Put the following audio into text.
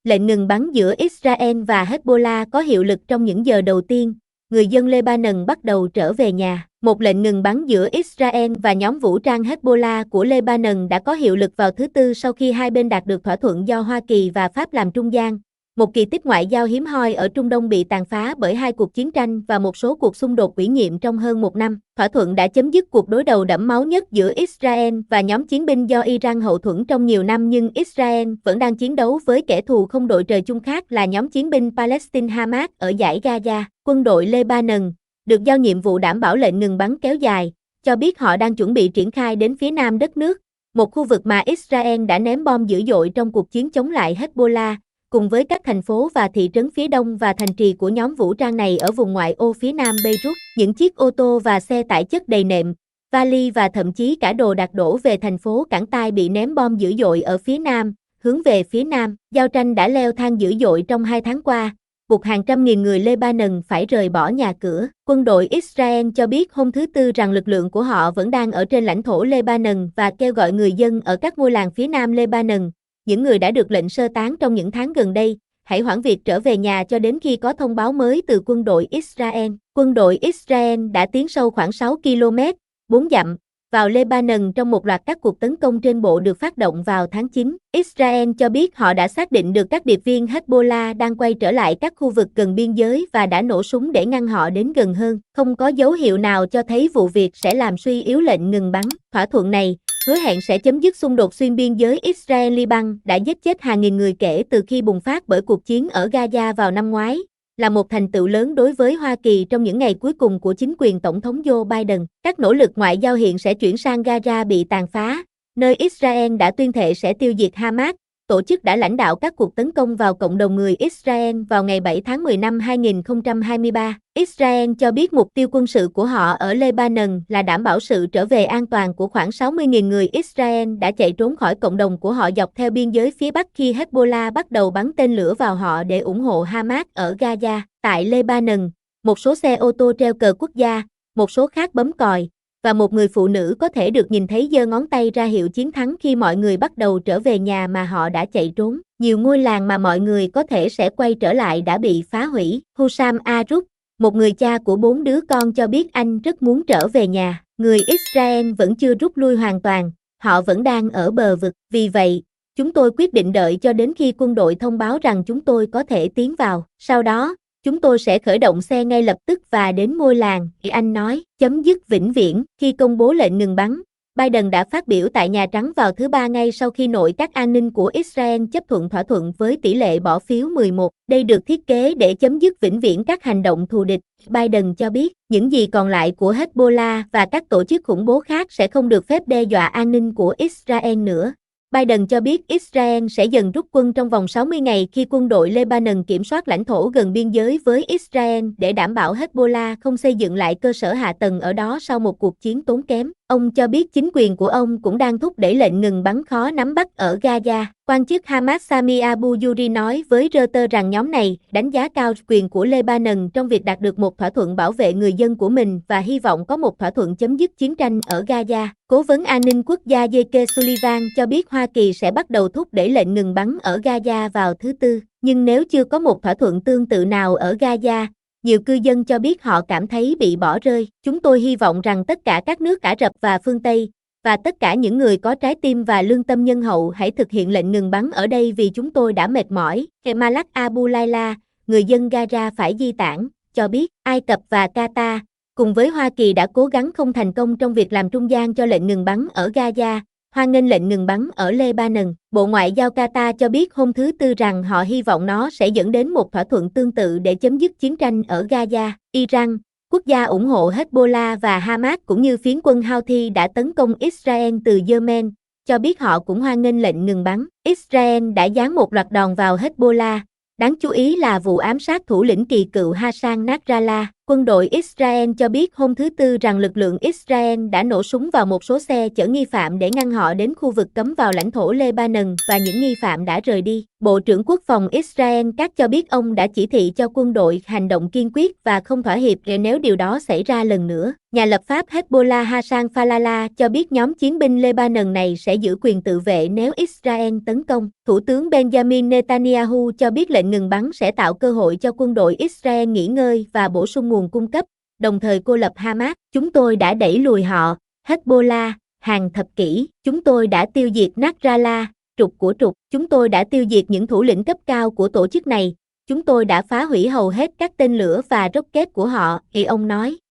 Lệnh ngừng bắn giữa Israel và Hezbollah có hiệu lực trong những giờ đầu tiên, người dân Lebanon bắt đầu trở về nhà. Một lệnh ngừng bắn giữa Israel và nhóm vũ trang Hezbollah của Lebanon đã có hiệu lực vào thứ Tư sau khi hai bên đạt được thỏa thuận do Hoa Kỳ và Pháp làm trung gian. Một kỳ tích ngoại giao hiếm hoi ở Trung Đông bị tàn phá bởi hai cuộc chiến tranh và một số cuộc xung đột ủy nhiệm trong hơn một năm. Thỏa thuận đã chấm dứt cuộc đối đầu đẫm máu nhất giữa Israel và nhóm chiến binh do Iran hậu thuẫn trong nhiều năm, nhưng Israel vẫn đang chiến đấu với kẻ thù không đội trời chung khác là nhóm chiến binh Palestine Hamas ở dải Gaza. Quân đội Lebanon, được giao nhiệm vụ đảm bảo lệnh ngừng bắn kéo dài, cho biết họ đang chuẩn bị triển khai đến phía nam đất nước, một khu vực mà Israel đã ném bom dữ dội trong cuộc chiến chống lại Hezbollah, cùng với các thành phố và thị trấn phía đông và thành trì của nhóm vũ trang này ở vùng ngoại ô phía nam Beirut. Những chiếc ô tô và xe tải chất đầy nệm, vali và thậm chí cả đồ đạc đổ về thành phố Cảng Tai bị ném bom dữ dội ở phía nam, hướng về phía nam. Giao tranh đã leo thang dữ dội trong 2 tháng qua, buộc hàng trăm nghìn người Lebanon phải rời bỏ nhà cửa. Quân đội Israel cho biết hôm thứ Tư rằng lực lượng của họ vẫn đang ở trên lãnh thổ Lebanon và kêu gọi người dân ở các ngôi làng phía nam Lebanon, những người đã được lệnh sơ tán trong những tháng gần đây, hãy hoãn việc trở về nhà cho đến khi có thông báo mới từ quân đội Israel. Quân đội Israel đã tiến sâu khoảng 6 km, 4 dặm, vào Lebanon trong một loạt các cuộc tấn công trên bộ được phát động vào tháng 9. Israel cho biết họ đã xác định được các điệp viên Hezbollah đang quay trở lại các khu vực gần biên giới và đã nổ súng để ngăn họ đến gần hơn. Không có dấu hiệu nào cho thấy vụ việc sẽ làm suy yếu lệnh ngừng bắn. Thỏa thuận này hứa hẹn sẽ chấm dứt xung đột xuyên biên giới Israel-Liban đã giết chết hàng nghìn người kể từ khi bùng phát bởi cuộc chiến ở Gaza vào năm ngoái, là một thành tựu lớn đối với Hoa Kỳ trong những ngày cuối cùng của chính quyền Tổng thống Joe Biden. Các nỗ lực ngoại giao hiện sẽ chuyển sang Gaza bị tàn phá, nơi Israel đã tuyên thệ sẽ tiêu diệt Hamas, tổ chức đã lãnh đạo các cuộc tấn công vào cộng đồng người Israel vào ngày 7 tháng 10 năm 2023. Israel cho biết mục tiêu quân sự của họ ở Lebanon là đảm bảo sự trở về an toàn của khoảng 60.000 người Israel đã chạy trốn khỏi cộng đồng của họ dọc theo biên giới phía Bắc khi Hezbollah bắt đầu bắn tên lửa vào họ để ủng hộ Hamas ở Gaza. Tại Lebanon, một số xe ô tô treo cờ quốc gia, một số khác bấm còi, và một người phụ nữ có thể được nhìn thấy giơ ngón tay ra hiệu chiến thắng khi mọi người bắt đầu trở về nhà mà họ đã chạy trốn. Nhiều ngôi làng mà mọi người có thể sẽ quay trở lại đã bị phá hủy. Hussam Aruf, một người cha của 4 đứa con cho biết anh rất muốn trở về nhà. Người Israel vẫn chưa rút lui hoàn toàn, họ vẫn đang ở bờ vực. Vì vậy, chúng tôi quyết định đợi cho đến khi quân đội thông báo rằng chúng tôi có thể tiến vào. Sau đó, chúng tôi sẽ khởi động xe ngay lập tức và đến ngôi làng, anh nói. Chấm dứt vĩnh viễn. Khi công bố lệnh ngừng bắn, Biden đã phát biểu tại Nhà Trắng vào thứ Ba ngay sau khi nội các an ninh của Israel chấp thuận thỏa thuận với tỷ lệ bỏ phiếu 11. Đây được thiết kế để chấm dứt vĩnh viễn các hành động thù địch. Biden cho biết, những gì còn lại của Hezbollah và các tổ chức khủng bố khác sẽ không được phép đe dọa an ninh của Israel nữa. Biden cho biết Israel sẽ dần rút quân trong vòng 60 ngày khi quân đội Lebanon kiểm soát lãnh thổ gần biên giới với Israel để đảm bảo Hezbollah không xây dựng lại cơ sở hạ tầng ở đó sau một cuộc chiến tốn kém. Ông cho biết chính quyền của ông cũng đang thúc đẩy lệnh ngừng bắn khó nắm bắt ở Gaza. Quan chức Hamas Sami Abu Yuri nói với Reuters rằng nhóm này đánh giá cao quyền của Lebanon trong việc đạt được một thỏa thuận bảo vệ người dân của mình và hy vọng có một thỏa thuận chấm dứt chiến tranh ở Gaza. Cố vấn an ninh quốc gia Jake Sullivan cho biết Hoa Kỳ sẽ bắt đầu thúc đẩy lệnh ngừng bắn ở Gaza vào thứ Tư, nhưng nếu chưa có một thỏa thuận tương tự nào ở Gaza, nhiều cư dân cho biết họ cảm thấy bị bỏ rơi. Chúng tôi hy vọng rằng tất cả các nước Ả Rập và phương Tây, và tất cả những người có trái tim và lương tâm nhân hậu hãy thực hiện lệnh ngừng bắn ở đây vì chúng tôi đã mệt mỏi. Malak Abu Layla, người dân Gaza phải di tản, cho biết Ai Cập và Qatar, cùng với Hoa Kỳ đã cố gắng không thành công trong việc làm trung gian cho lệnh ngừng bắn ở Gaza, hoan nghênh lệnh ngừng bắn ở Lebanon. Bộ Ngoại giao Qatar cho biết hôm thứ Tư rằng họ hy vọng nó sẽ dẫn đến một thỏa thuận tương tự để chấm dứt chiến tranh ở Gaza. Iran, quốc gia ủng hộ Hezbollah và Hamas cũng như phiến quân Houthi đã tấn công Israel từ Yemen, cho biết họ cũng hoan nghênh lệnh ngừng bắn. Israel đã giáng một loạt đòn vào Hezbollah, đáng chú ý là vụ ám sát thủ lĩnh kỳ cựu Hassan Nasrallah. Quân đội Israel cho biết hôm thứ Tư rằng lực lượng Israel đã nổ súng vào một số xe chở nghi phạm để ngăn họ đến khu vực cấm vào lãnh thổ Lebanon và những nghi phạm đã rời đi. Bộ trưởng Quốc phòng Israel Katz cho biết ông đã chỉ thị cho quân đội hành động kiên quyết và không thỏa hiệp nếu điều đó xảy ra lần nữa. Nhà lập pháp Hezbollah Hassan Falala cho biết nhóm chiến binh Lebanon này sẽ giữ quyền tự vệ nếu Israel tấn công. Thủ tướng Benjamin Netanyahu cho biết lệnh ngừng bắn sẽ tạo cơ hội cho quân đội Israel nghỉ ngơi và bổ sung nguồn cung cấp, đồng thời cô lập Hamas. Chúng tôi đã đẩy lùi họ, Hezbollah, hàng thập kỷ. Chúng tôi đã tiêu diệt Nasrallah, trục của trục. Chúng tôi đã tiêu diệt những thủ lĩnh cấp cao của tổ chức này. Chúng tôi đã phá hủy hầu hết các tên lửa và rocket của họ, ông nói.